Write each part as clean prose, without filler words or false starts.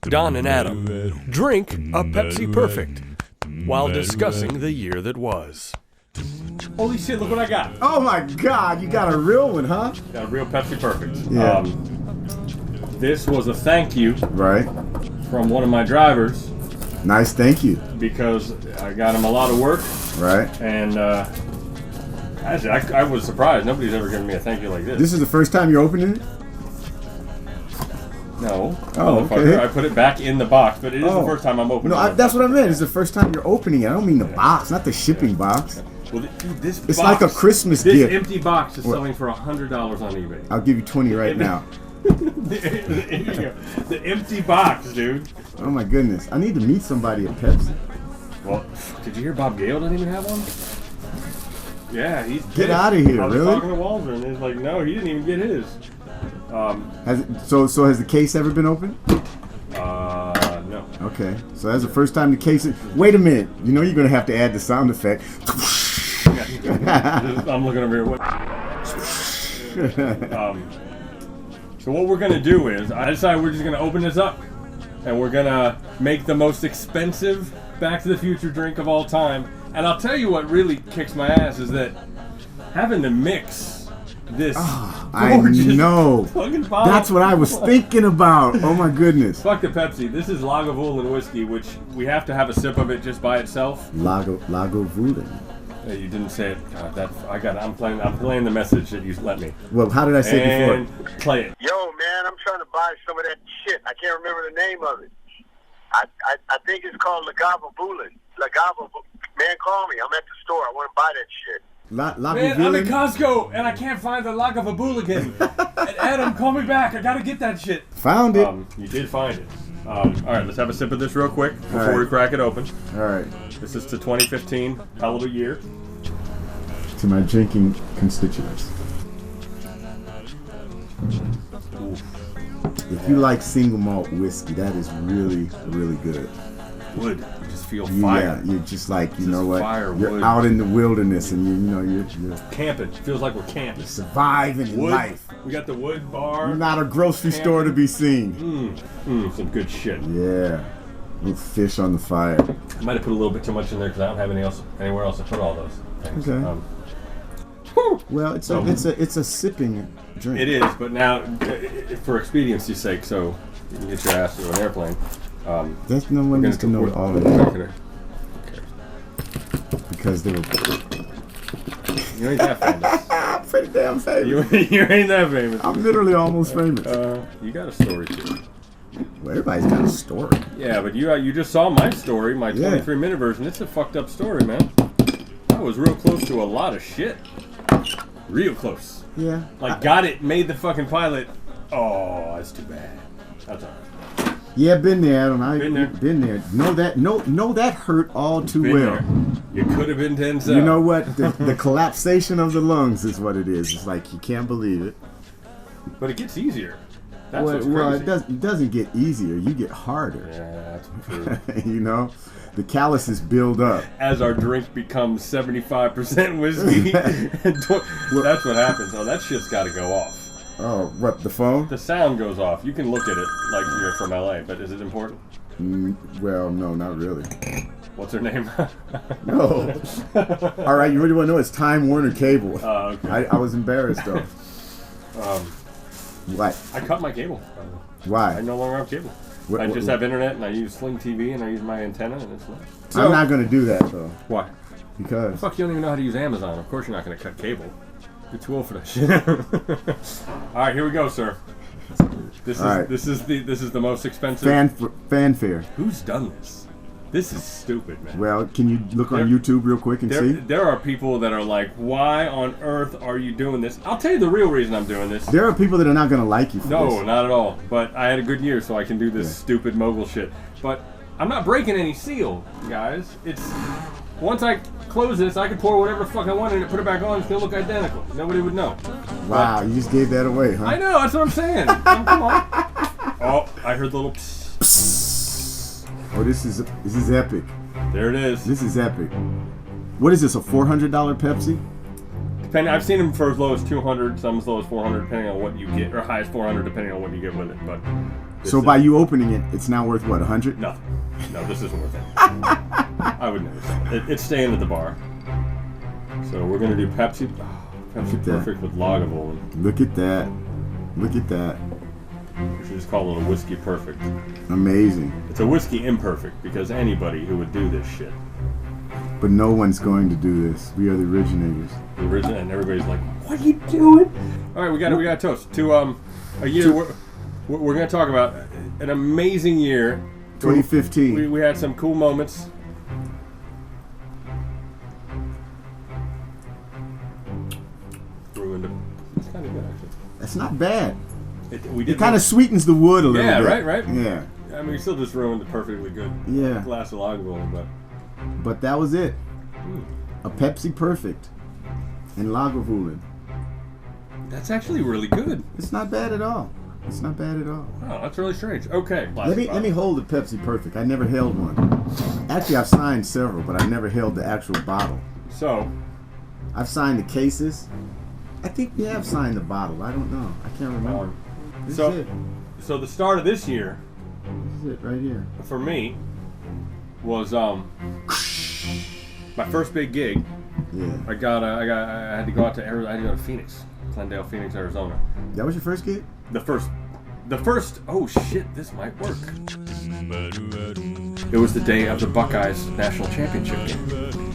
Don and Adam drink a Pepsi Perfect while discussing the year that was. Holy shit, look what I got. Oh my God, you got a real one, huh? Got a real Pepsi Perfect. Yeah. This was a thank you Right. from one of my drivers Nice, thank you. because I got him a lot of work, Right. and actually, I was surprised. Nobody's ever given me a thank you like this. This is the first time you're opening it? No. Oh, Motherfucker. okay. I put it back in the box, but it is the first time I'm opening No, it. that's what I meant. It's the first time you're opening it. I don't mean the box, not the shipping box. Well, dude, this It's box, like a Christmas this gift. empty box is What? selling for $100 on eBay. I'll give you 20 right now. The empty box, dude. Oh my goodness. I need to meet somebody at Pepsi. Well, did you hear Bob Gale didn't even have one? Yeah, he's Get pissed. out of here, I was really? talking to Walter, and he's like, no, he didn't even get his. So has the case ever been opened? No. Okay. So that's the first time the case is... Wait a minute. You know you're going to have to add the sound effect. I'm looking over here. What? So what we're gonna do is, I decided we're just gonna open this up, and we're gonna make the most expensive Back to the Future drink of all time. And I'll tell you what really kicks my ass is that having to mix this I gorgeous know. fucking bottle. That's what I was thinking about. Oh my goodness. Fuck the Pepsi. This is Lagavulin whiskey, which we have to have a sip of it just by itself. Lagavulin. You didn't say it. God, I'm playing the message that you let me. Well, how did I say it And before? play it. Yo, man, I'm trying to buy some of that shit. I can't remember the name of it. I think it's called Lagavulin. Man, call me. I'm at the store. I want to buy that shit. Man, I'm in Costco and I can't find the Lagavulin. Adam, call me back. I gotta get that shit. Found it. You did find it. All right, let's have a sip of this real quick before All right. we crack it open. All right. This is to 2015. Hell of a year. To my drinking constituents. If you like single malt whiskey, that is really, really good. Wood. You just feel fire. Yeah, you're just like, you Just know what? firewood. You're out in the wilderness and you're Camping. Feels like we're camping. surviving in Wood. life. We got the wood bar. Not a grocery store to be seen. Some good shit. Yeah. Little fish on the fire. I might have put a little bit too much in there because I don't have anywhere else to put all those things. Okay. Well, it's a sipping drink. It is, but now, for expediency's sake, so you can get your ass to an airplane. There's no one needs to know all of that because they were You ain't that famous. pretty damn famous. You ain't that famous. I'm literally almost famous. You got a story too. Well, everybody's got a story. Yeah, but you just saw my story, my Yeah. 23-minute version. It's a fucked up story, man. I was real close to a lot of shit. Real close. Yeah. Like, got it, made the fucking pilot. Oh, that's too bad. That's all right. Yeah, been there, Adam. Been there. Been there. Know that hurt all too Been well. there. You could have been Denzel. You know what? The collapsation of the lungs is what it is. It's like you can't believe it. But it gets easier. That's Well, what's crazy. it doesn't get easier. You get harder. Yeah, that's true. You know, the calluses build up. As our drink becomes 75% whiskey, that's what happens. Oh, that shit's got to go off. Oh, what, the phone? The sound goes off. You can look at it like you're from LA, but is it important? Well, no, not really. What's her name? No. All right, you really want to know? It's Time Warner Cable. Okay. I was embarrassed, though. What? I cut my cable. I Why? no longer have cable. I just have internet, and I use Sling TV, and I use my antenna, and it's nice. So, I'm not going to do that, though. Why? Because... Fuck, you don't even know how to use Amazon. Of course you're not going to cut cable. You're too old for that shit. All right, here we go, sir. This is the most expensive. Fanfare. Who's done this? This is stupid, man. Well, can you look on YouTube real quick and see? There are people that are like, why on earth are you doing this? I'll tell you the real reason I'm doing this. There are people that are not going to like you for this. No, not at all. But I had a good year, so I can do this stupid mogul shit. But I'm not breaking any seal, guys. It's once I close this, I can pour whatever the fuck I want in it, put it back on, it's gonna look identical. Nobody would know. Wow, you just gave that away, huh? I know, that's what I'm saying. Come on. Oh, I heard the little psst. Psst. Oh, this is epic. There it is. This is epic. What is this, a $400 Pepsi? I've seen them for as low as 200, some as low as 400, depending on what you get, or high as 400, depending on what you get with it. But So by you opening it, it's now worth what, 100? Nothing. No, this isn't worth it. I would never sell it. It's staying at the bar. So we're gonna do Pepsi. Pepsi Perfect with Lagavulin. Look at that. Look at that. We should just call it a Whiskey Perfect. Amazing. It's a Whiskey Imperfect because anybody who would do this shit. But no one's going to do this. We are the originators. And everybody's like, "What are you doing?" All right, we got a toast to a year. We're gonna talk about an amazing year. 2015. We had some cool moments. It's kind of good, actually. That's not bad. It kind of sweetens the wood a little bit. Yeah, right. Yeah. I mean, we still just ruined a perfectly good glass of Lagavulin, but that was it. A Pepsi Perfect and Lagavulin. That's actually really good. It's not bad at all. It's not bad at all. Oh, that's really strange. Okay. Let me hold the Pepsi Perfect. I never held one. Actually, I've signed several, but I never held the actual bottle. So, I've signed the cases. I think we have signed the bottle. I don't know. I can't remember. This is it. So the start of this year, This is it right here. for me, was my first big gig. Yeah. I had to go out to Arizona. I had to go to Phoenix, Glendale, Phoenix, Arizona. That was your first gig? The first. Oh shit! This might work. It was the day of the Buckeyes national championship game.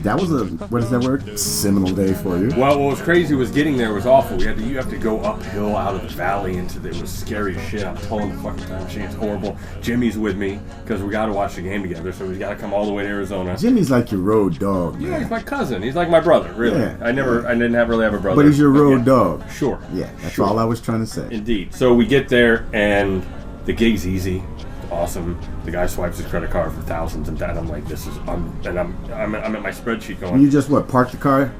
That was what is that word? Seminal day for you. Well, what was crazy was getting there was awful. You have to go uphill out of the valley it was scary as shit. I'm towing the fucking time machine. It's horrible. Jimmy's with me because we got to watch the game together, so we got to come all the way to Arizona. Jimmy's like your road dog, man. Yeah, he's my cousin. He's like my brother, really. Yeah. I didn't really have a brother. But he's your road dog. Sure. Yeah, that's all I was trying to say. Indeed. So we get there and the gig's easy. Awesome. The guy swipes his credit card for thousands and that. I'm like, this is I'm at my spreadsheet going. You just park the car?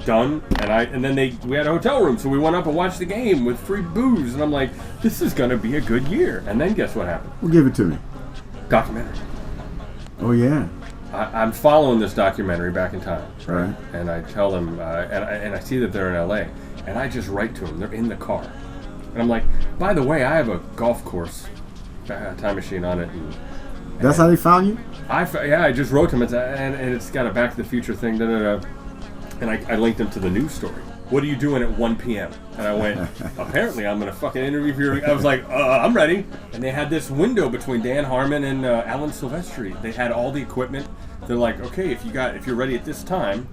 Done. And then we had a hotel room, so we went up and watched the game with free booze, and I'm like, this is gonna be a good year. And then guess what happened? Well, give it to me. Documentary. Oh yeah. I'm following this documentary back in time, Right. And I tell them, and I see that they're in LA, and I just write to them. They're in the car, and I'm like, by the way, I have a golf course. Time machine on it. That's how they found you? I just wrote to him, and it's got a Back to the Future thing, and I linked him to the news story. What are you doing at 1 p.m.? And I went, apparently I'm going to fucking interview for you. I was like, I'm ready. And they had this window between Dan Harmon and Alan Silvestri. They had all the equipment. They're like, okay, if you're ready at this time.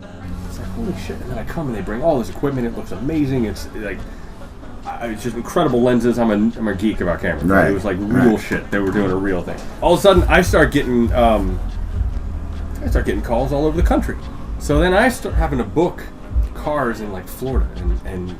It's like, holy shit. And then I come and they bring all this equipment. It looks amazing. It's like... it's just incredible lenses. I'm a geek about cameras. Right. It was like real shit. They were doing a real thing. All of a sudden, I start getting calls all over the country. So then I start having to book cars in like Florida and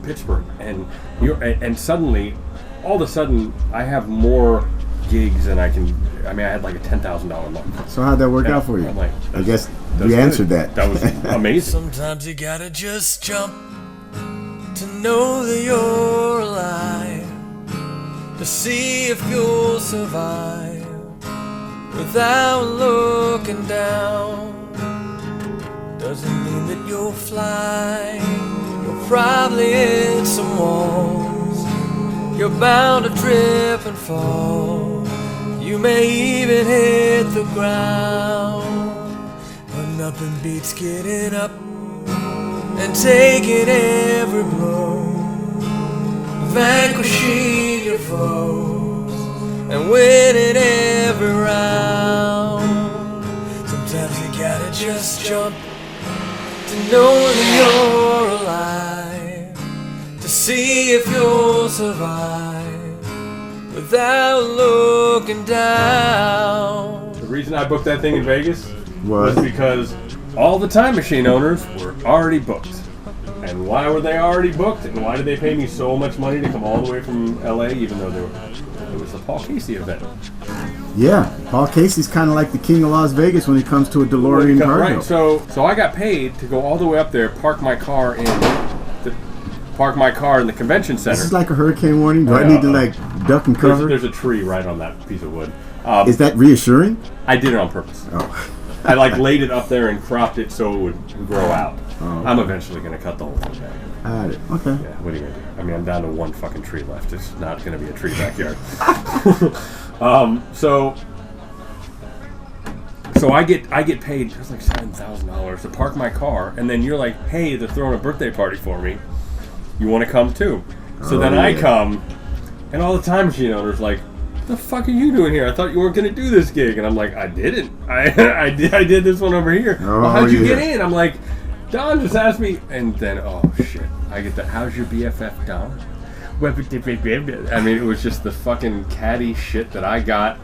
Pittsburgh and New York, and suddenly, all of a sudden, I have more gigs than I can. I mean, I had like a $10,000 month. So how'd that work out for you? I'm like, I guess you answered that. That was amazing. Sometimes you gotta just jump to know that you're alive, to see if you'll survive without looking down. Doesn't mean that you'll fly, you'll probably hit some walls, you're bound to trip and fall, you may even hit the ground, but nothing beats getting up and taking every blow, vanquishing your foes, and winning every round. Sometimes you gotta just jump to know that you're alive, to see if you'll survive without looking down. The reason I booked that thing in Vegas was because all the time machine owners were already booked. And why were they already booked? And why did they pay me so much money to come all the way from LA, even though it was the Paul Casey event? Yeah, Paul Casey's kind of like the king of Las Vegas when it comes to a DeLorean cargo. Right, so I got paid to go all the way up there, park my car in the convention center. This is like a hurricane warning. Do I need to duck and cover? There's a tree right on that piece of wood. Is that reassuring? I did it on purpose. Oh. I laid it up there and cropped it so it would grow out. I'm eventually going to cut the whole thing down. I had it. Okay. Yeah, what are you gonna do? I mean, I'm down to one fucking tree left. It's not gonna be a tree backyard. So I get paid. It was like $7,000 to park my car, and then you're like, "Hey, they're throwing a birthday party for me. You want to come too?" So then I come, and all the time machine owners like, "What the fuck are you doing here? I thought you weren't gonna do this gig." And I'm like, "I didn't. I did this one over here." Well, how'd you get in? I'm like, Don just asked me, and then oh shit, I get the how's your BFF Don? I mean, it was just the fucking catty shit that I got.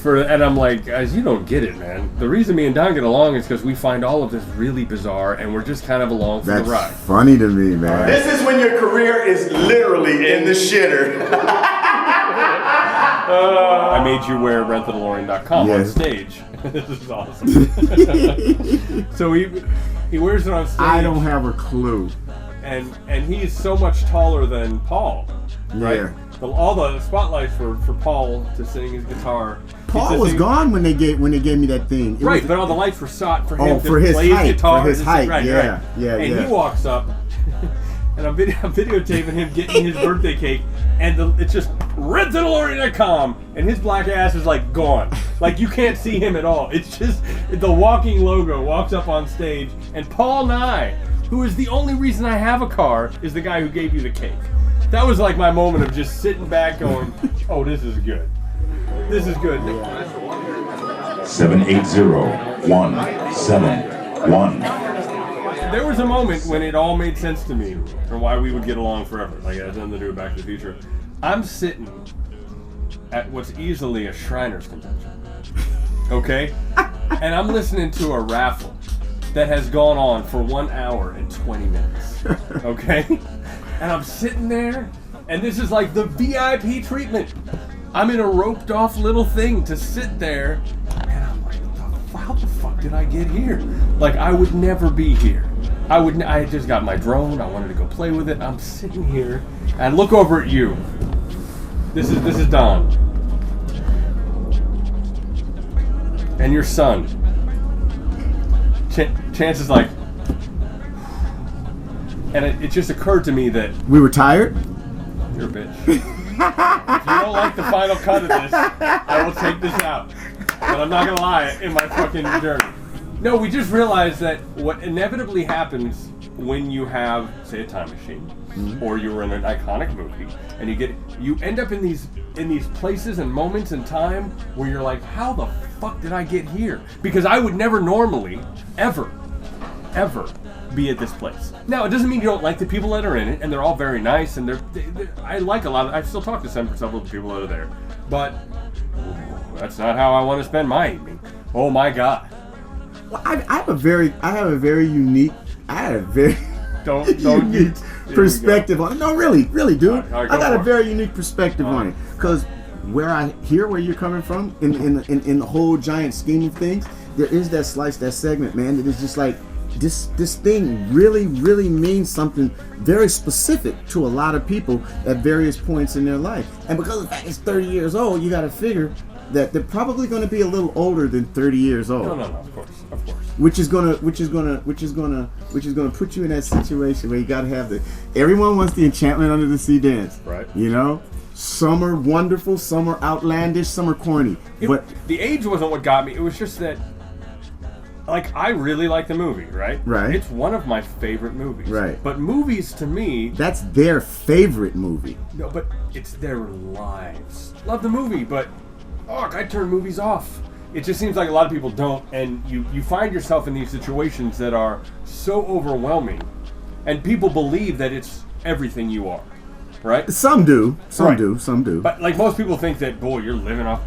And I'm like, guys, you don't get it, man. The reason me and Don get along is because we find all of this really bizarre, and we're just kind of along for the ride. That's funny to me, man. This is when your career is literally in the shitter. I made you wear rentthedelorean.com on stage. This is awesome. So he wears it on stage. I don't have a clue. And he's so much taller than Paul, right? Yeah. All the spotlights were for Paul to sing his guitar. Paul was gone when they gave me that thing. Right, but all the lights were sought for him to his play height, his guitar. For his height, right. Yeah. He walks up, and I'm videotaping him getting his birthday cake, and it's just rentthedelorean.com, and his black ass is like gone. Like you can't see him at all. It's just the walking logo walks up on stage, and Paul Nye, who is the only reason I have a car, is the guy who gave you the cake. That was like my moment of just sitting back going, oh, this is good. This is good. 780171. There was a moment when it all made sense to me for why we would get along forever. Like it had nothing to do with Back to the Future. I'm sitting at what's easily a Shriners convention. Okay? And I'm listening to a raffle that has gone on for 1 hour and 20 minutes. Okay? And I'm sitting there, and this is like the VIP treatment. I'm in a roped off little thing to sit there, and I'm like, how the fuck did I get here? Like, I would never be here. I just got my drone, I wanted to go play with it. I'm sitting here, and I look over at you. This is Don. And your son. Chance is like, and it just occurred to me that we were tired. You're a bitch. If you don't like the final cut of this, I will take this out. But I'm not gonna lie, in my fucking journey. No, we just realized that what inevitably happens when you have, say, a time machine, or you're in an iconic movie, and you end up in these places and moments in time where you're like, how the fuck did I get here? Because I would never normally, ever be at this place. Now, it doesn't mean you don't like the people that are in it, and they're all very nice, and I like a lot of, I still talk to several of the people that are there, but that's not how I want to spend my evening. Oh my God. Well, I have a very unique unique perspective on it. No, really, dude. All right, I got a very unique perspective on it, because where I hear where you're coming from in the whole giant scheme of things, there is that slice, that segment, man. It is just like this thing really means something very specific to a lot of people at various points in their life. And because of the fact it's 30 years old, you got to figure that they're probably going to be a little older than 30 years old. No, of course. Which is gonna put you in that situation where you got to have everyone wants the enchantment under the sea dance. Right. You know? Some are wonderful, some are outlandish, some are corny. But the age wasn't what got me. It was just that, like, I really like the movie, right? Right. It's one of my favorite movies. Right. But movies, to me... That's their favorite movie. No, but it's their lives. Love the movie, but... Oh, I turn movies off. It just seems like a lot of people don't, and you find yourself in these situations that are so overwhelming, and people believe that it's everything you are, right? Some do. Right. Some do. But, like, most people think that, boy, you're living off...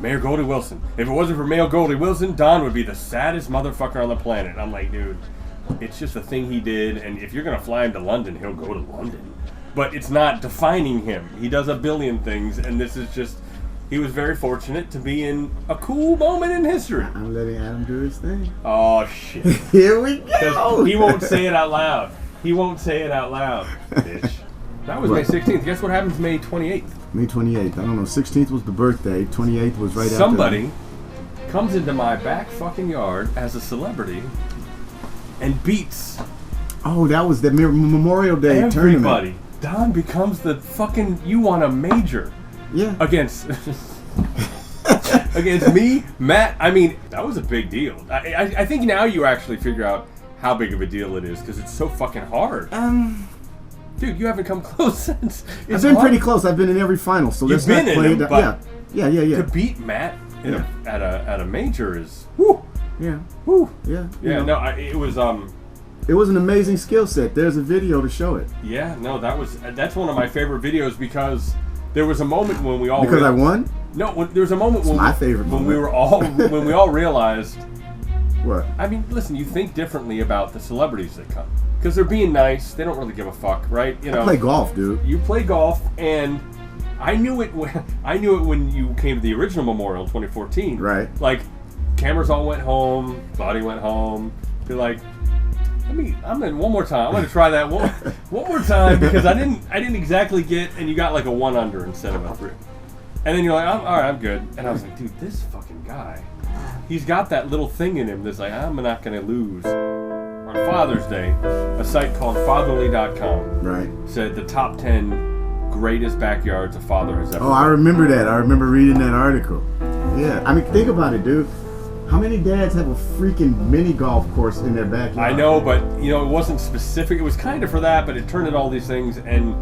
Mayor Goldie Wilson. If it wasn't for Mayor Goldie Wilson, Don would be the saddest motherfucker on the planet. I'm like, dude, it's just a thing he did, and if you're going to fly him to London, he'll go to London. But it's not defining him. He does a billion things, and this is just... He was very fortunate to be in a cool moment in history. I'm letting Adam do his thing. Oh, shit. Here we go. He won't say it out loud. Bitch. That was May 16th. Guess what happens May 28th? May 28th. I don't know. 16th was the birthday. 28th was right after. Somebody comes into my back fucking yard as a celebrity and beats Oh, that was the Memorial Day tournament. Everybody. Don becomes the fucking... You won a major. Yeah. Against me, Matt. I mean, that was a big deal. I think now you actually figure out how big of a deal it is because it's so fucking hard. Dude, you haven't come close since. I've been pretty close. I've been in every final, so you've been in them, but yeah. To beat Matt at a major is whoo. Yeah. Whoo. Yeah. Yeah. No, it was It was an amazing skill set. There's a video to show it. Yeah. No, that's one of my favorite videos because there was a moment when we all because I won. No, there was a moment when my favorite when moment. we all realized. What? I mean, listen, you think differently about the celebrities that come. Because they're being nice. They don't really give a fuck, right? You know, I play golf, dude. You play golf, and I knew it when you came to the original Memorial in 2014. Right. Like, cameras all went home. Body went home. You're like, I'm in one more time. I'm going to try that one more time because I didn't exactly get, and you got like a 1 under instead of a 3. And then you're like, all right, I'm good. And I was like, dude, this fucking guy, he's got that little thing in him that's like, I'm not going to lose. On Father's Day, a site called fatherly.com said the top 10 greatest backyards a father has ever been. I remember that. I remember reading that article. Yeah. I mean, think about it, dude. How many dads have a freaking mini golf course in their backyard? I know, but, you know, it wasn't specific. It was kind of for that, but it turned into all these things, and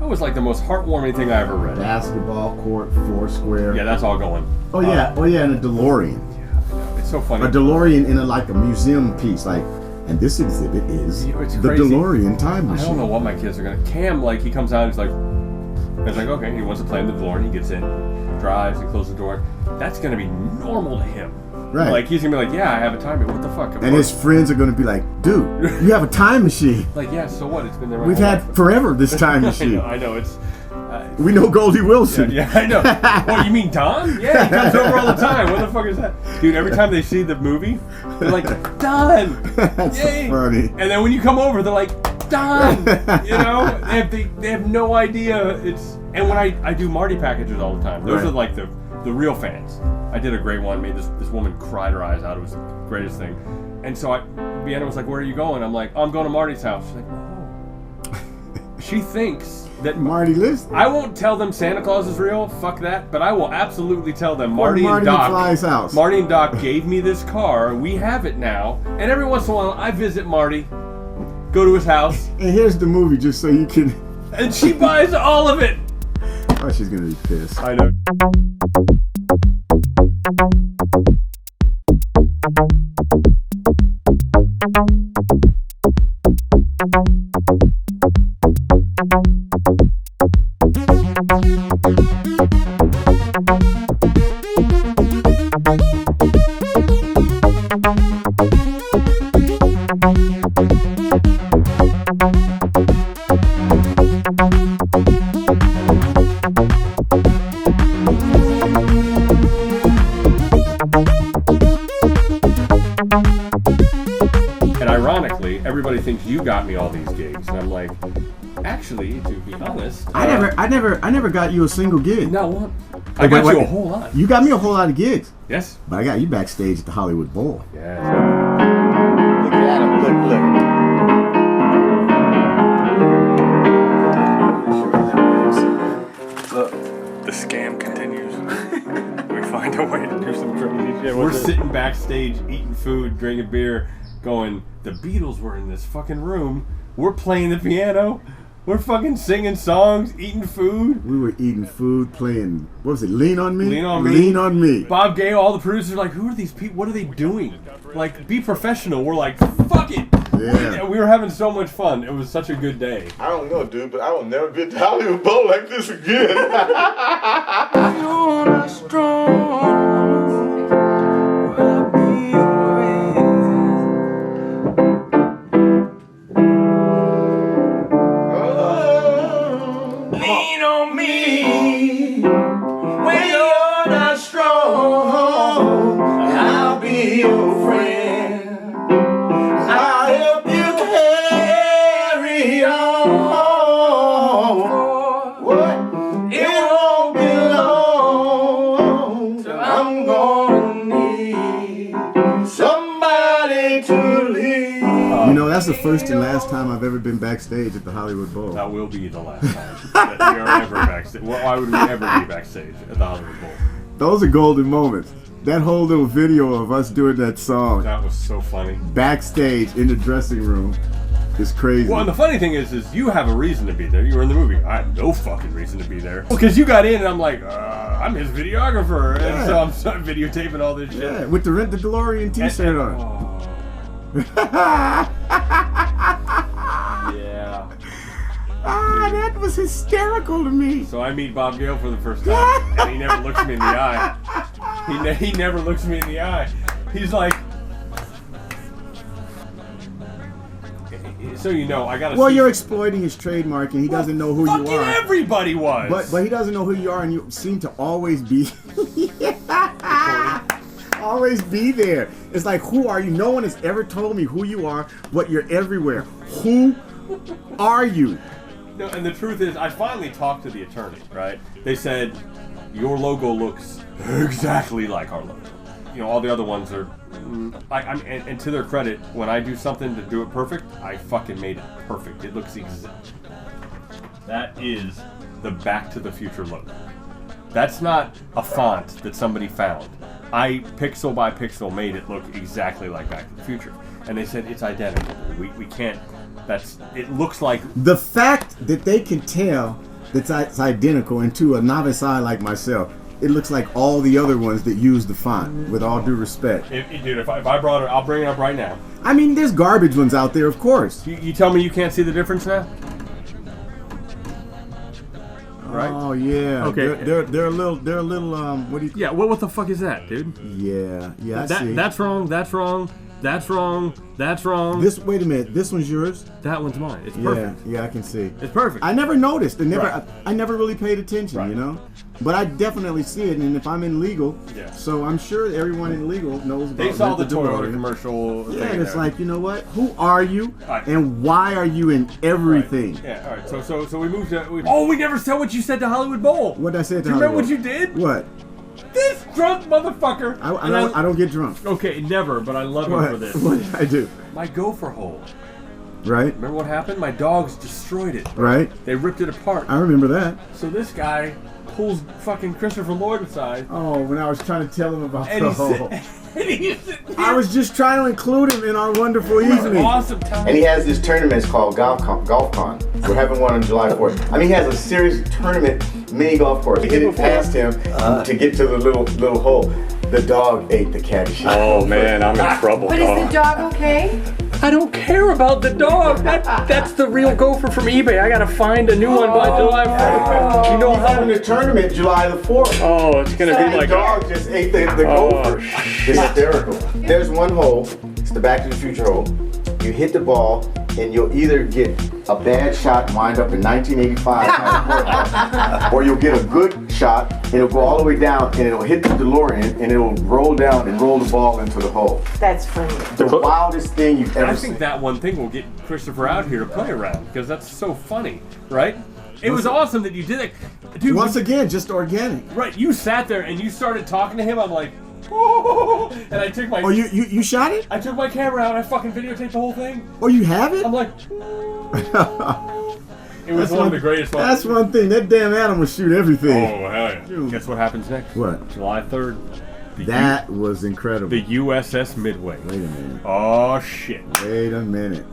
it was like the most heartwarming thing I ever read. Basketball court, Foursquare. Yeah, that's all going. Oh, yeah. And a DeLorean. Yeah, I know. It's so funny. A DeLorean in a museum piece, like... And this exhibit is the DeLorean time machine. I don't know what my kids are going to... Cam, like, he comes out and he's like, okay, he wants to play in the DeLorean. He gets in, drives, and closes the door. That's going to be normal to him. Right. Like, he's going to be like, yeah, I have a time machine. What the fuck? And his friends are going to be like, dude, you have a time machine. Like, yeah, so what? It's been there. We've had forever this time machine. I know. It's... we know Goldie Wilson. Yeah, I know. What, you mean Don? Yeah, he comes over all the time. What the fuck is that? Dude, every time they see the movie, they're like, Don! That's Yay! So funny. And then when you come over, they're like, Don! You know? They have no idea. And when I do Marty packages all the time, those are like the real fans. I did a great one, made this woman cried her eyes out. It was the greatest thing. And so Vienna was like, where are you going? I'm like, I'm going to Marty's house. She's like, no. She thinks that Marty lives there. I won't tell them Santa Claus is real, fuck that, but I will absolutely tell them Marty and Doc. House. Marty and Doc gave me this car, we have it now, and every once in a while I visit Marty, go to his house. And here's the movie just so you can... And she buys all of it! Oh, she's gonna be pissed. I know. And ironically, everybody thinks you got me all these gigs, and I'm like, actually, to be honest, I never got you a single gig. No, what? I got you a whole lot. You got me a whole lot of gigs. Yes. But I got you backstage at the Hollywood Bowl. Yeah. Look at him, look. The scam continues. We find a way to do some crazy shit. We're sitting backstage, eating food, drinking beer, going, the Beatles were in this fucking room. We're playing the piano. We're fucking singing songs, eating food. We were eating food, playing, what was it, Lean On Me? Lean On Me. Lean On Me. Bob Gale, all the producers are like, who are these people? What are they doing? Like, be professional. We're like, fuck it. Yeah. We were having so much fun. It was such a good day. I don't know, dude, but I will never be at the Hollywood Bowl like this again. You're strong. Lean on me when you're not strong. I'll be your friend. I'll help you carry on. What? It won't be long. That's the first and last time I've ever been backstage at the Hollywood Bowl. That will be the last time that we are ever backstage. Well, why would we ever be backstage at the Hollywood Bowl? Those are golden moments. That whole little video of us doing that song That was so funny. backstage in the dressing room is crazy. Well, and the funny thing is you have a reason to be there. You were in the movie. I have no fucking reason to be there. Because you got in, and I'm like, I'm his videographer, and so I'm videotaping all this shit. Yeah, with the Rent the DeLorean T-shirt on. Yeah. That was hysterical to me. So I meet Bob Gale for the first time, and he never looks me in the eye. He never looks me in the eye. He's like, so you know, I gotta. Well, you're exploiting his trademark, and he doesn't know who you are. Everybody was. But he doesn't know who you are, and you seem to always be, always be there. It's like, who are you? No one has ever told me who you are, but you're everywhere. Who are you? No, and the truth is, I finally talked to the attorney. Right? They said your logo looks exactly like our logo. You know, all the other ones are. And to their credit, when I do something to do it perfect, I fucking made it perfect. It looks exact. That is the Back to the Future logo. That's not a font that somebody found. I pixel by pixel made it look exactly like Back to the Future, and they said it's identical. We can't. It looks like the fact that they can tell that it's identical, and to a novice eye like myself, it looks like all the other ones that use the font, with all due respect. Dude, if I brought it, I'll bring it up right now. I mean, there's garbage ones out there, of course. You tell me you can't see the difference now? Right? Oh yeah. Okay. They're a little what do you? Yeah. What the fuck is that, dude? Yeah. I see. That's wrong. That's wrong. That's wrong. That's wrong. Wait a minute. This one's yours? That one's mine. It's perfect. Yeah, I can see. It's perfect. I never noticed. Right. I never really paid attention, Right. you know? But I definitely see it, and if I'm in legal, so I'm sure everyone in legal knows about They saw the Toyota Toyota commercial. Yeah, thing and it's there. like, you know what? Who are you? Right. And why are you in everything? Right. Yeah, all right. So we moved to. We never said what you said to Hollywood Bowl. What did I say to Do you remember Hollywood? what you did? What? This drunk motherfucker. I don't get drunk. Okay, never, but I love him for this. What did I do? My gopher hole. Right? Remember what happened? My dogs destroyed it. Right? They ripped it apart. I remember that. So this guy pulls fucking Christopher Lloyd aside. Oh, when I was trying to tell him about And the he hole. I was just trying to include him in our wonderful evening. Awesome time. And he has these tournaments called Golf Con. We're having one on July 4th. I mean, he has a serious tournament mini golf course. We hit it past him to get to the little hole. The dog ate the caddy shot. Oh man, I'm in trouble. But is the dog okay? I don't care about the dog. That's the real gopher from eBay. I gotta find a new one by July 4th. You know He's having a tournament July the 4th. Oh, it's gonna be The like dog just ate the gopher. It's hysterical. There's one hole. It's the Back to the Future hole. You hit the ball, and you'll either get a bad shot and wind up in 1985, or you'll get a good shot, and it'll go all the way down, and it'll hit the DeLorean, and it'll roll down and roll the ball into the hole. That's funny. The wildest thing you've ever I seen. think that one thing will get Christopher out here to play around because that's so funny, right? It was awesome that you did that, dude. Once again, just organic. Right, you sat there and you started talking to him. I'm like, oh, and I took my. Oh, you shot it? I took my camera out. I fucking videotaped the whole thing. Oh, you have it? I'm like, it was one of the greatest ones. That's one thing. That damn animal shoot everything. Oh hell yeah! Guess what happens next? What? July 3rd. That was incredible. The USS Midway. Wait a minute. Oh shit! Wait a minute.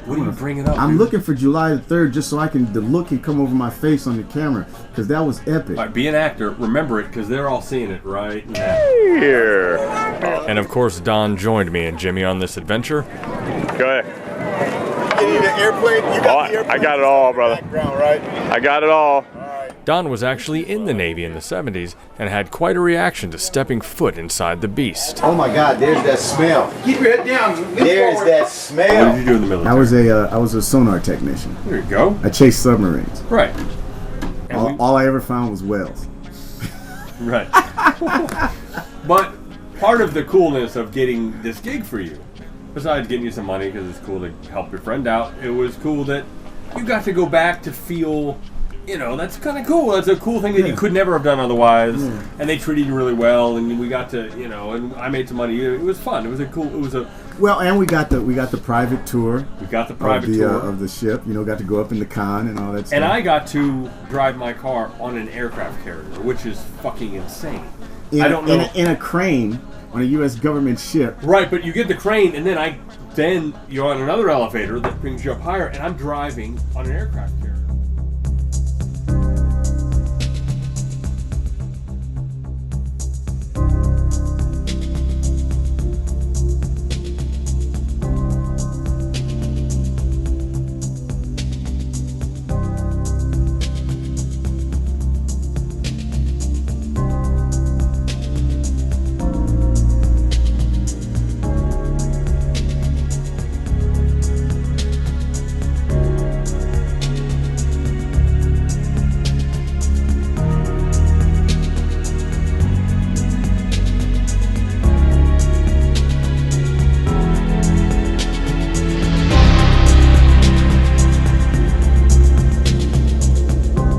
What are you bringing up? I'm dude? looking for July the 3rd just so the look can come over my face on the camera, because that was epic. All right, be an actor. Remember it, because they're all seeing it right now. here. And of course, Don joined me and Jimmy on this adventure. Go ahead. You need an airplane? You got the airplane. I got it all, brother. Background, right? I got it all. Don was actually in the Navy in the 70s and had quite a reaction to stepping foot inside the beast. Oh my God, there's that smell. Keep your head down. There's that What smell. did you do in the military? I was a sonar technician. There you go. I chased submarines. Right. And All I ever found was whales. Right. But part of the coolness of getting this gig for you, besides getting you some money because it's cool to help your friend out, it was cool that you got to go back to feel you know, that's kind of cool. That's a cool thing that you could never have done otherwise. Yeah. And they treated you really well, and we got to, you know, and I made some money. It was fun. It was a cool. It was a. Well, and we got the private tour. We got the private tour of the ship. You know, got to go up in the con and all that stuff. And I got to drive my car on an aircraft carrier, which is fucking insane. I don't know. In a crane on a U.S. government ship. Right, but you get the crane, and then you're on another elevator that brings you up higher, and I'm driving on an aircraft carrier.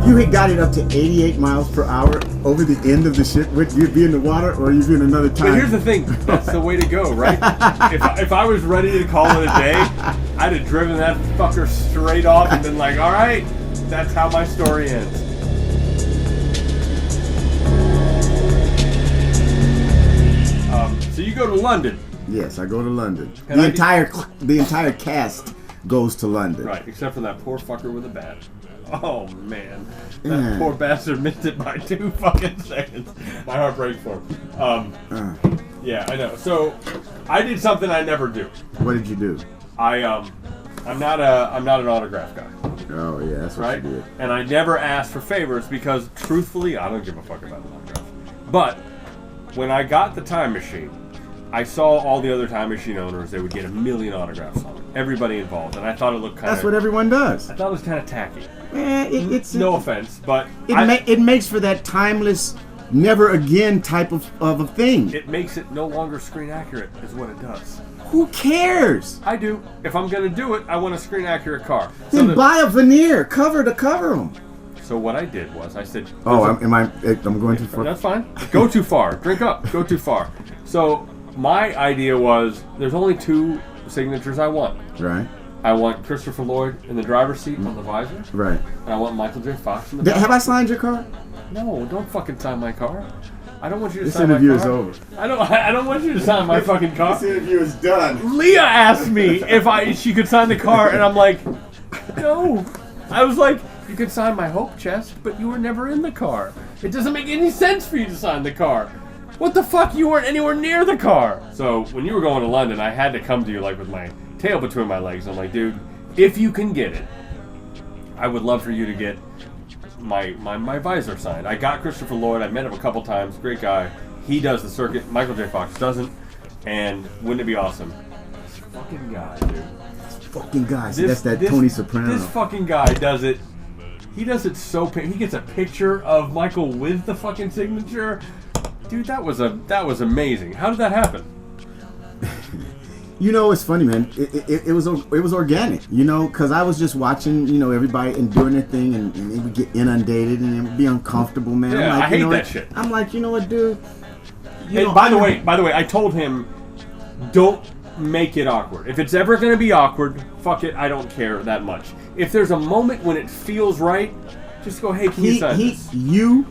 You had got it up to 88 miles per hour over the end of the ship. Would you be in the water or you'd be in another time? But here's the thing. That's the way to go, right? if I was ready to call it a day, I'd have driven that fucker straight off and been like, all right, that's how my story ends. So you go to London. Yes, I go to London. And the entire cast goes to London. Right, except for that poor fucker with a bat. Oh man, that poor bastard missed it by 2 fucking seconds. My heart breaks for him. Yeah, I know. So I did something I never do. What did you do? I'm not an autograph guy. Oh yeah, that's what you did. And I never asked for favors because truthfully, I don't give a fuck about an autograph. But when I got the time machine, I saw all the other time machine owners. They would get 1 million autographs on it. Everybody involved, and I thought it looked kind of. That's what everyone does. I thought it was kind of tacky. It's no offense, but it makes for that timeless, never again type of a thing. It makes it no longer screen accurate, is what it does. Who cares? I do. If I'm gonna do it, I want a screen accurate car. Then buy a veneer cover to cover them. So what I did was I said, I'm going too far. That's fine. Go too far. Drink up. Go too far. So my idea was there's only 2 signatures I want. Right. I want Christopher Lloyd in the driver's seat on the visor. Right. And I want Michael J. Fox in the back. Have I signed your car? No, don't fucking sign my car. I don't want you to sign my car. This interview is over. I don't want you to sign my fucking car. This interview is done. Leah asked me if she could sign the car, and I'm like, no. I was like, you could sign my hope chest, but you were never in the car. It doesn't make any sense for you to sign the car. What the fuck? You weren't anywhere near the car. So when you were going to London, I had to come to you like with my tail between my legs. I'm like, dude, if you can get it, I would love for you to get my visor signed. I got Christopher Lloyd. I met him a couple times. Great guy. He does the circuit. Michael J. Fox doesn't. And wouldn't it be awesome? This fucking guy, dude. This fucking guy. That's Tony Soprano. This fucking guy does it. He does it so. He gets a picture of Michael with the fucking signature. Dude, that was amazing. How did that happen? You know, it's funny, man. It was organic, you know, because I was just watching, you know, everybody and doing their thing, and it would get inundated and it would be uncomfortable, man. Yeah, I'm like, I hate that shit. I'm like, you know what, dude? By the way, I told him, don't make it awkward. If it's ever going to be awkward, fuck it. I don't care that much. If there's a moment when it feels right, just go, hey, can you sign this? You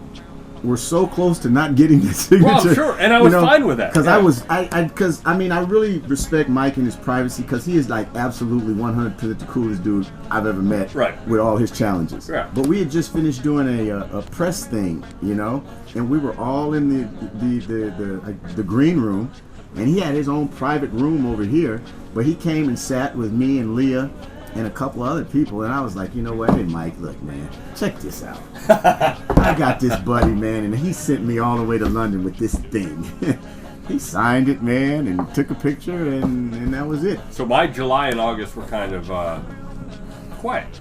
were so close to not getting that signature. Well, I'm sure, and I was fine with that. Because I really respect Mike and his privacy, because he is like absolutely 100% the coolest dude I've ever met. Right. With all his challenges. Right. But we had just finished doing a press thing, you know, and we were all in the green room, and he had his own private room over here, but he came and sat with me and Leah and a couple other people, and I was like, you know what, hey Mike, look, man, check this out. I got this buddy, man, and he sent me all the way to London with this thing. He signed it, man, and took a picture, and that was it. So my July and August were kind of quiet.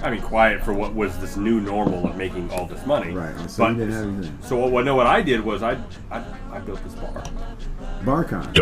I mean, quiet for what was this new normal of making all this money. Right. So you didn't have anything. So what I did was I built this bar. Barcon.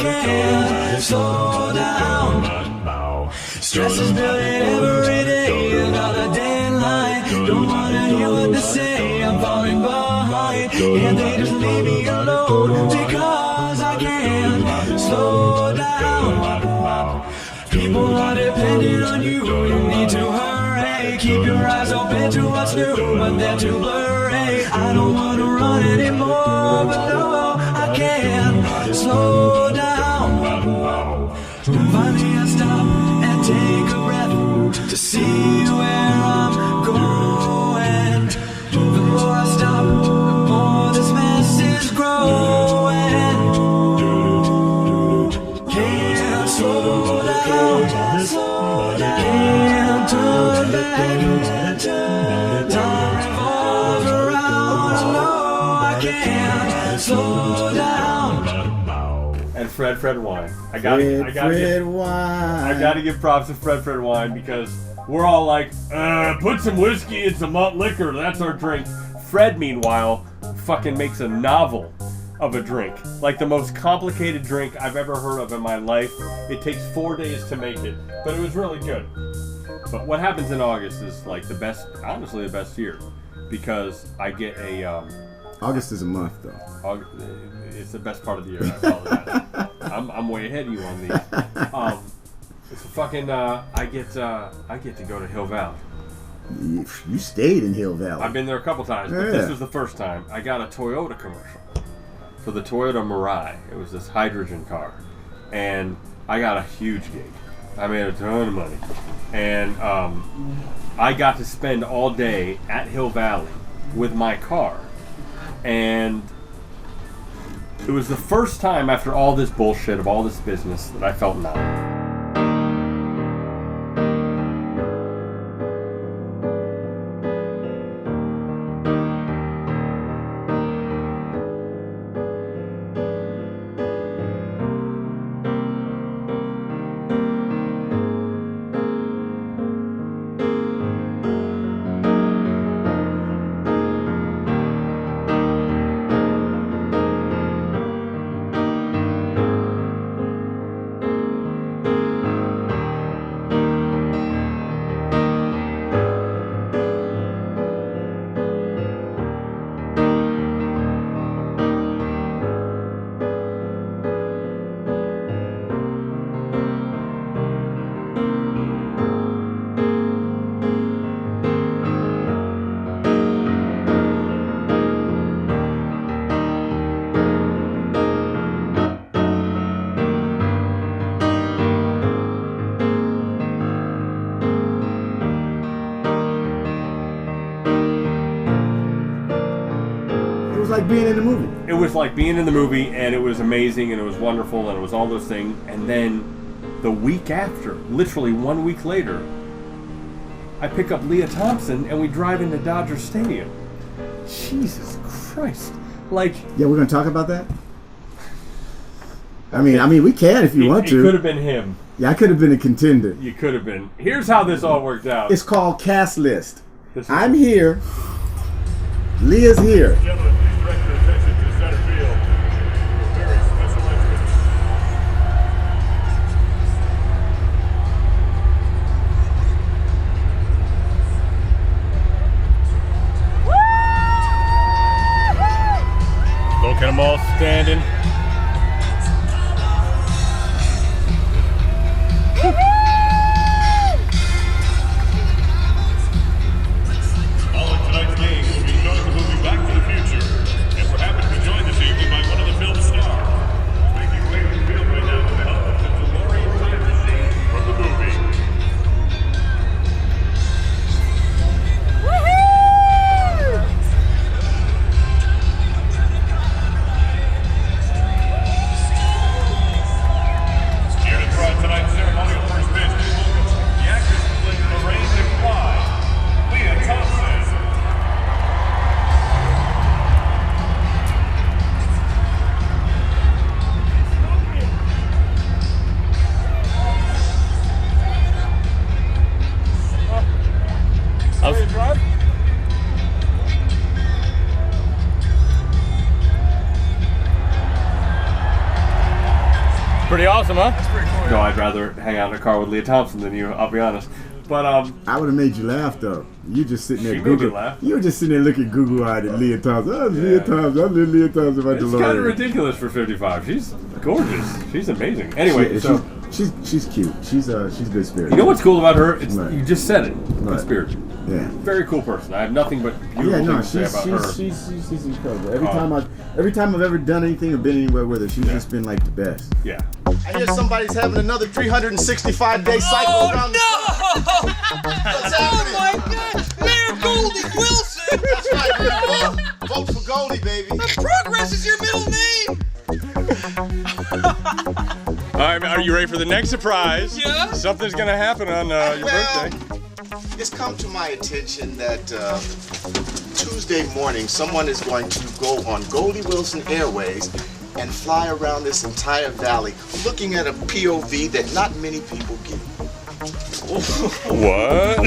can't slow down. Stress is building every day, another deadline. Don't wanna hear what they say, I'm falling behind. And they just leave me alone because I can't slow down. People are depending on you, you need to hurry. Keep your eyes open to what's new, but they're too blurry. I don't wanna run anymore, but no, I can't slow down. Finally I stop and take a breath to see where I'm going. The more I stop, the more this mess is growing. Can't slow down, can't turn back. Time revolves around, I know I can't slow down. And Fred Wine. I gotta give props to Fred Wine because we're all like, put some whiskey and some malt liquor, that's our drink. Fred, meanwhile, fucking makes a novel of a drink. Like the most complicated drink I've ever heard of in my life. It takes 4 days to make it, but it was really good. But what happens in August is like the best, honestly the best year, because I get a... August is a month though. It's the best part of the year, I apologize. I'm way ahead of you on these. It's a fucking, I get to go to Hill Valley. You stayed in Hill Valley. I've been there a couple times, but this was the first time. I got a Toyota commercial for the Toyota Mirai. It was this hydrogen car. And I got a huge gig. I made a ton of money. And I got to spend all day at Hill Valley with my car. And it was the first time after all this bullshit of all this business that I felt numb. Being in the movie. It was like being in the movie, and it was amazing, and it was wonderful, and it was all those things. And then the week after, literally 1 week later, I pick up Leah Thompson, and we drive into Dodger Stadium. Jesus Christ! Like, yeah, we're gonna talk about that. I mean, we can if you want to. It could have been him. Yeah, I could have been a contender. You could have been. Here's how this all worked out. It's called Cast List. I'm here. Leah's here. Look at them all standing. All of tonight's games will be starting the movie Back to the Future. Pretty awesome, huh? That's pretty cool. No, I'd rather hang out in a car with Leah Thompson than you, I'll be honest. But I would have made you laugh though. You just sitting there she made me laugh. You were just sitting there looking Google-eyed at Leah Thompson. Oh, Leah Thompson. I'm Leah Thompson about It's kind of ridiculous for 55. She's gorgeous. She's amazing. Anyway, she's cute. She's good spirit. You know what's cool about her? It's Right. You just said it. Good Right. spirit. Yeah. Very cool person. I have nothing but beautiful things to say about her. She's incredible. Every time I've ever done anything or been anywhere with her, she's just been like the best. Yeah. I hear somebody's having another 365-day cycle around the sun. What's happening? Oh my God! Mayor Goldie Wilson! That's right, man. Vote for Goldie, baby. Progress is your middle name! All right, are you ready for the next surprise? Yeah? Something's going to happen on your birthday. It's come to my attention that Tuesday morning, someone is going to go on Goldie Wilson Airways and fly around this entire valley looking at a POV that not many people get. What?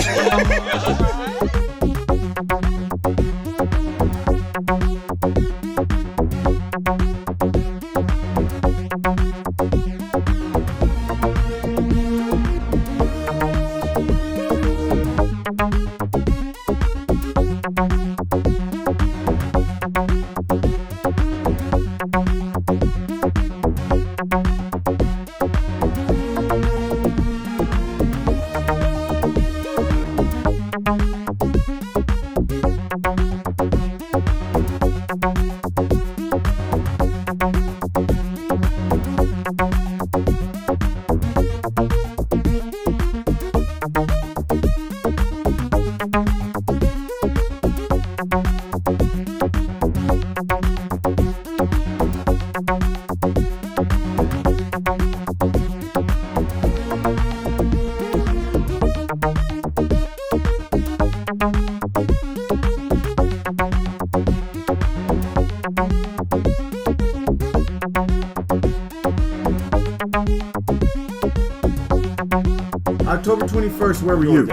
October 21st, where were you?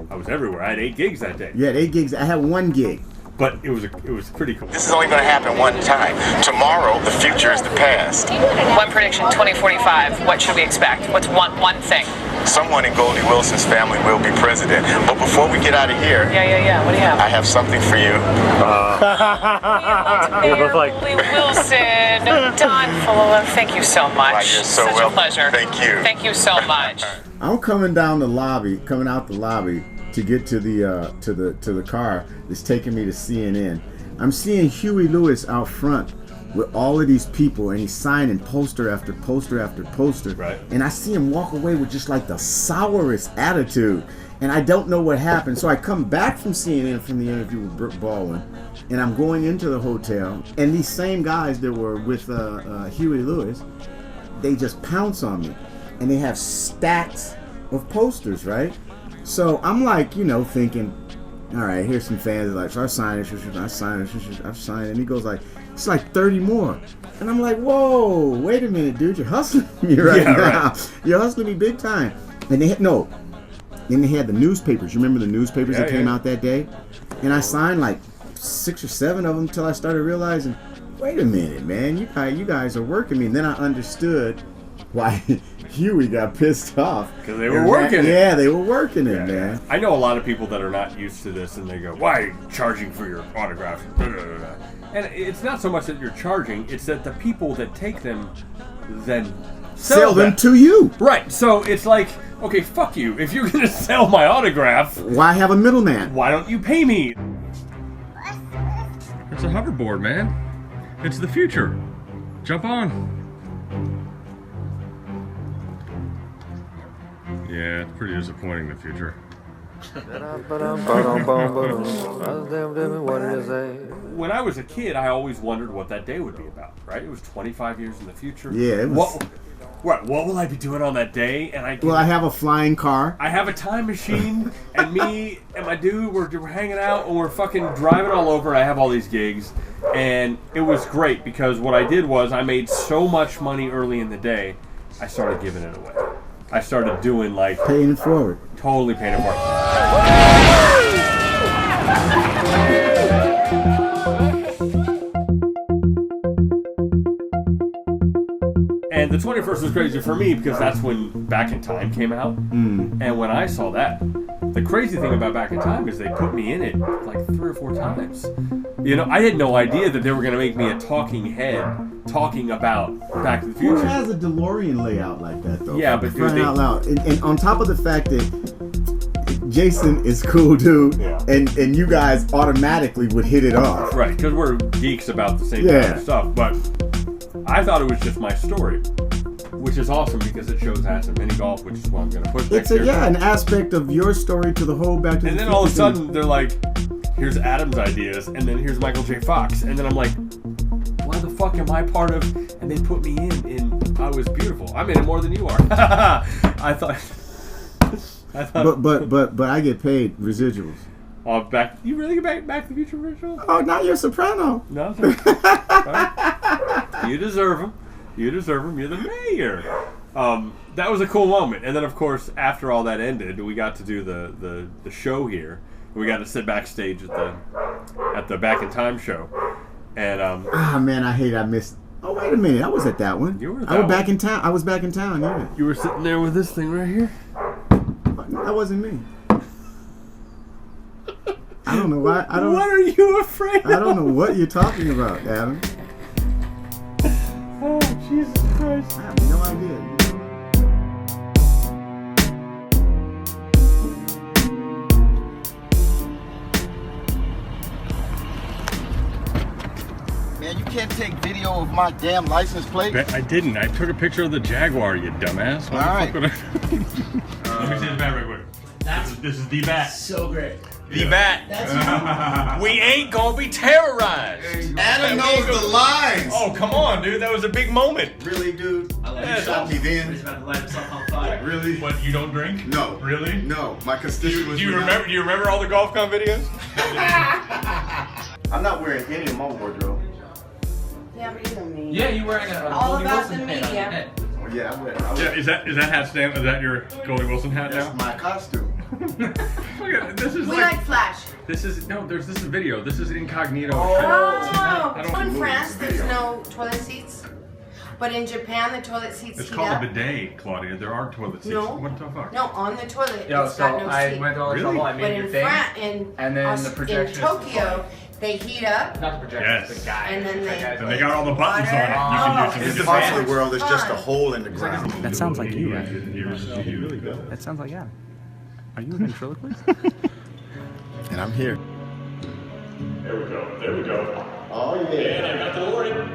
I was everywhere. I had 8 gigs that day. You had 8 gigs. I had 1 gig. But it was pretty cool. This is only going to happen one time. Tomorrow, the future is the past. One prediction, 2045. What should we expect? What's one thing? Someone in Goldie Wilson's family will be president. But before we get out of here, Yeah. What do you have? I have something for you. Goldie Wilson, Don Fuller. Thank you so much. Why, you're so Such welcome. a pleasure. Thank you. Thank you so much. I'm coming out the lobby to get to the car that's taking me to CNN. I'm seeing Huey Lewis out front with all of these people, and he's signing poster after poster after poster. Right. And I see him walk away with just like the sourest attitude, and I don't know what happened. So I come back from CNN from the interview with Brooke Baldwin, and I'm going into the hotel, and these same guys that were with Huey Lewis, they just pounce on me, and they have stacks of posters, right? So I'm like, thinking, all right, here's some fans like, so I signed it, I've signed it, and he goes like, it's like 30 more. And I'm like, whoa, wait a minute, dude, you're hustling me right now. Right. You're hustling me big time. And then they had the newspapers. You remember the newspapers that came out that day? And I signed like 6 or 7 of them until I started realizing, wait a minute, man, you guys are working me. And then I understood why Huey got pissed off. Because they were working it. Yeah, they were working it, man. I know a lot of people that are not used to this, and they go, why are you charging for your autographs? And it's not so much that you're charging, it's that the people that take them then sell them to you. Right, so it's like, okay, fuck you. If you're going to sell my autograph, why have a middleman? Why don't you pay me? It's a hoverboard, man. It's the future. Jump on. Yeah, it's pretty disappointing, the future. When I was a kid, I always wondered what that day would be about, right? It was 25 years in the future. Yeah, it was. What will I be doing on that day? And I have a flying car. I have a time machine, and me and my dude, we're hanging out, and we're fucking driving all over, and I have all these gigs. And it was great, because what I did was I made so much money early in the day, I started giving it away. I started doing like... paying it forward. Totally paying it forward. And the 21st was crazy for me because that's when Back in Time came out. And when I saw that, the crazy thing about Back in Time is they put me in it like 3 or 4 times. You know, I had no idea that they were going to make me a talking head talking about Back to the Future. Who has a DeLorean layout like that, though? Yeah, but crying out loud. And on top of the fact that Jason is cool, dude, and you guys automatically would hit it off. Right, because we're geeks about the same kind of stuff. But I thought it was just my story, which is awesome because it shows hats and mini golf, which is what I'm going to push next year. An aspect of your story to the whole Back to the Future. And then all of a sudden, they're like, here's Adam's ideas, and then here's Michael J. Fox. And then I'm like, why the fuck am I part of... And they put me in I Was Beautiful. I'm in it more than you are. I thought... But I get paid residuals. Oh, you really get back to the Future residuals? Oh, not your soprano. No. You deserve them. You deserve them. You're the mayor. That was a cool moment. And then, of course, after all that ended, we got to do the show here. We got to sit backstage at the Back in Time show. And man, I missed. Oh, wait a minute. I was at that one. You were at I was back in town. I was back in town, yeah. You were sitting there with this thing right here? That wasn't me. I don't know why. What are you afraid of? I don't know what you're talking about, Adam. Oh, Jesus Christ. I have no idea. Man, you can't take video of my damn license plate. I didn't. I took a picture of the Jaguar, you dumbass. All right. Let me see the bat real quick. This is the bat. So great. The bat. We ain't gonna be terrorized. Adam knows the lines. Oh, come on, dude. That was a big moment. Really, dude? You shot me then. He's about to light himself on fire. Really? What, you don't drink? No. Really? No. My constituents. Do you remember all the GolfCon videos? I'm not wearing any of my wardrobe. Yeah, but you know me. Yeah, you wearing a All Goldie about Wilson the hat on your media. head. Oh, yeah, I wear Yeah, is that hat stand? Is that your Goldie Wilson hat That's now? my costume. Look at this is We like Flash. this is video. This is incognito. Oh, I don't in France there's no toilet seats, but in Japan the toilet seats It's heat called up. a bidet, Claudia. There are toilet seats. No. What the fuck? No, on the toilet Yo, it's so got no I seat. went to all the trouble. I But made your in thing. France, And then the in projection is Tokyo, they heat up. Not the projection, Yes. it's the guy. And then they- And they got all the buttons on it. You can use In them. the parts of the world, there's just a hole in the ground. That sounds like you, right? Really good. That sounds like Adam. Are you a ventriloquist? And I'm here. There we go. Oh, yeah. And I got the DeLorean.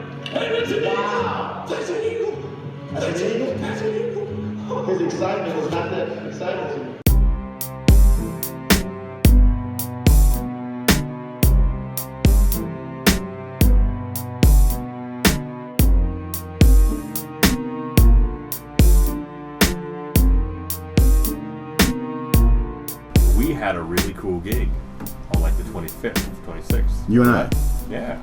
Wow. That's an eagle. That's an eagle? That's an eagle. His excitement is not that exciting to me. We had a really cool gig on like the 25th, 26th. You and I. Yeah.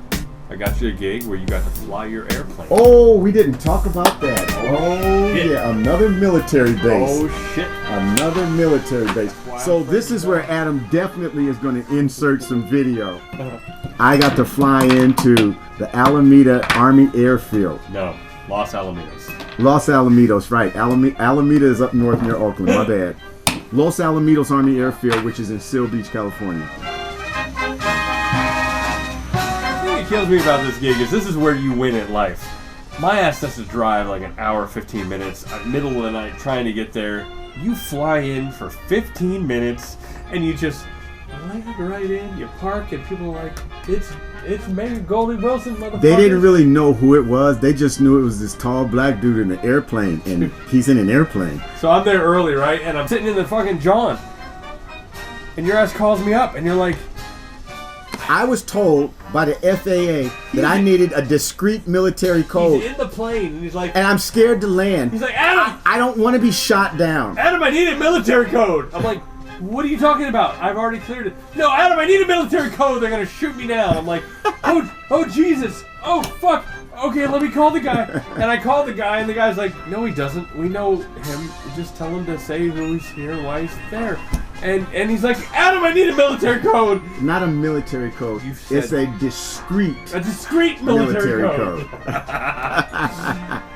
I got you a gig where you got to fly your airplane. Oh, we didn't talk about that. Oh, shit. yeah, another military base. Oh, shit. Another military base. So this is where Adam definitely is going to insert some video. I got to fly into the Alameda Army Airfield. No, Los Alamitos. Los Alamitos, right. Alameda is up north near Oakland, my bad. Los Alamitos Army Airfield, which is in Seal Beach, California. The thing that kills me about this gig is this is where you win at life. My ass has to drive like an hour, 15 minutes, middle of the night trying to get there. You fly in for 15 minutes and you just land right in, you park, and people are like, it's Mayor Goldie Wilson, motherfucker. They didn't really know who it was. They just knew it was this tall black dude in an airplane, and he's in an airplane. So I'm there early, right? And I'm sitting in the fucking John. And your ass calls me up, and you're like... I was told by the FAA that I needed a discreet military code. He's in the plane, and he's like... And I'm scared to land. He's like, Adam! I don't want to be shot down. Adam, I need a military code! I'm like, what are you talking about? I've already cleared it. No, Adam, I need a military code! They're gonna shoot me down. I'm like, oh Jesus! Oh, fuck! Okay, let me call the guy. And I called the guy, and the guy's like, no, he doesn't. We know him. Just tell him to say who he's here, why he's there. And he's like, Adam, I need a military code. Not a military code. It's a discreet military code.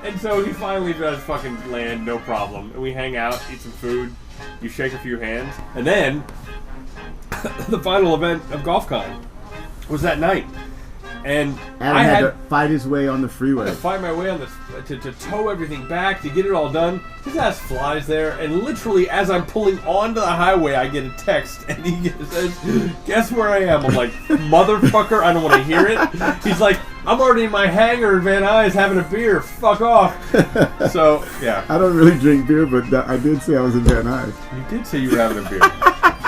And so he finally does fucking land, no problem. And we hang out, eat some food, you shake a few hands. And then, the final event of GolfCon was that night. And Adam I had to fight his way on the I freeway. had to fight my way on this to tow everything back, to get it all done. His ass flies there, and literally as I'm pulling onto the highway, I get a text, and he says, "Guess where I am?" I'm like, "Motherfucker, I don't want to hear it." He's like, "I'm already in my hangar in Van Nuys having a beer. Fuck off." So yeah, I don't really drink beer, but I did say I was in Van Nuys. you did say you were having a beer,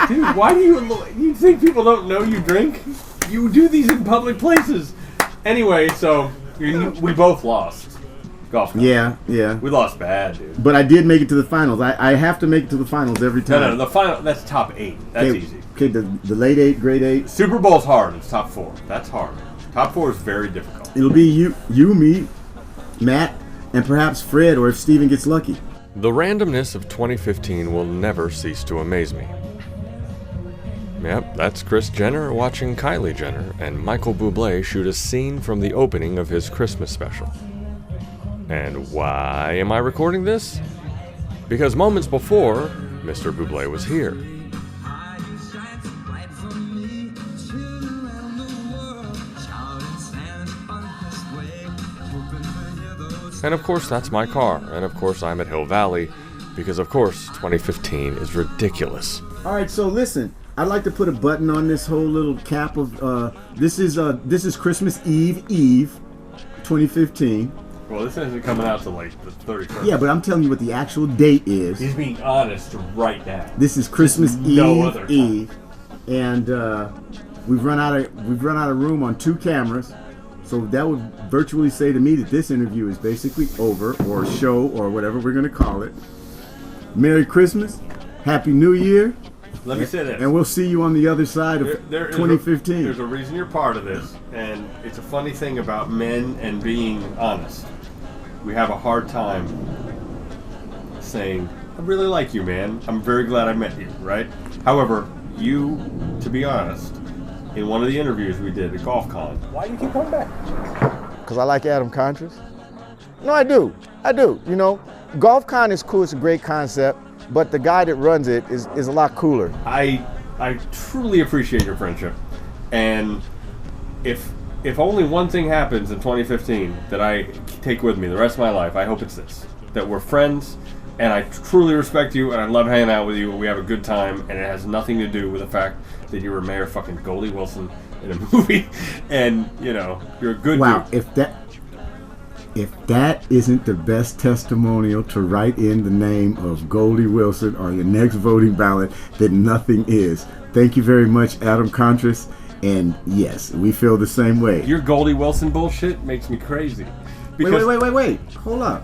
dude. Why do you think people don't know you drink? You do these in public places. Anyway, so we both lost golf. Yeah. We lost bad, dude. But I did make it to the finals. I have to make it to the finals every time. No, the final. That's top 8. That's easy. Okay, the late 8, grade 8. Super Bowl's hard. It's top 4. That's hard. Top 4 is very difficult. It'll be you, me, Matt, and perhaps Fred, or if Steven gets lucky. The randomness of 2015 will never cease to amaze me. Yep, that's Kris Jenner watching Kylie Jenner and Michael Bublé shoot a scene from the opening of his Christmas special. And why am I recording this? Because moments before, Mr. Bublé was here. And of course that's my car, and of course I'm at Hill Valley, because of course 2015 is ridiculous. Alright, so listen, I'd like to put a button on this whole little cap of, this is Christmas Eve, 2015. Well, this isn't coming out till like the 31st. Yeah, but I'm telling you what the actual date is. He's being honest right now. This is Christmas no other time. Eve, and we've run out of room on 2 cameras, so that would virtually say to me that this interview is basically over, or show, or whatever we're gonna call it. Merry Christmas, Happy New Year. Let me say this. And we'll see you on the other side of 2015. There's a reason you're part of this, and it's a funny thing about men and being honest. We have a hard time saying, "I really like you, man. I'm very glad I met you," right? However, you, to be honest, in one of the interviews we did at GolfCon, why do you keep coming back? Because I like Adam Contras. No, I do. You know, GolfCon is cool. It's a great concept. But the guy that runs it is a lot cooler. I truly appreciate your friendship, and if only one thing happens in 2015 that I take with me the rest of my life, I hope it's this: that we're friends, and I truly respect you, and I love hanging out with you, and we have a good time, and it has nothing to do with the fact that you were Mayor fucking Goldie Wilson in a movie, and you know you're a good dude. If that isn't the best testimonial to write in the name of Goldie Wilson on your next voting ballot, then nothing is. Thank you very much, Adam Contras. And yes, we feel the same way. Your Goldie Wilson bullshit makes me crazy. Wait. Hold up.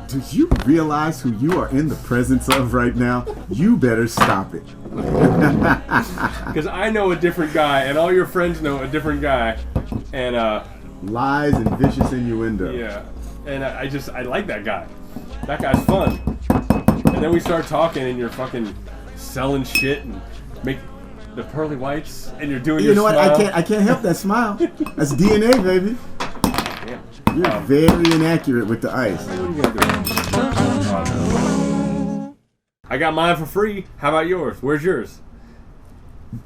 Do you realize who you are in the presence of right now? You better stop it. Because I know a different guy, and all your friends know a different guy. And, lies and vicious innuendo. Yeah, and I like that guy. That guy's fun. And then we start talking, and you're fucking selling shit and make the pearly whites, and you're doing your smile. You know what? I can't help that smile. That's DNA, baby. Damn. You're very inaccurate with the ice. What are you gonna do? I got mine for free. How about yours? Where's yours?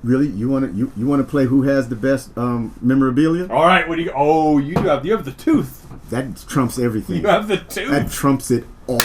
Really? You want to play who has the best memorabilia? All right. What do you? Oh, you have the tooth. That trumps everything. You have the tooth. That trumps it all.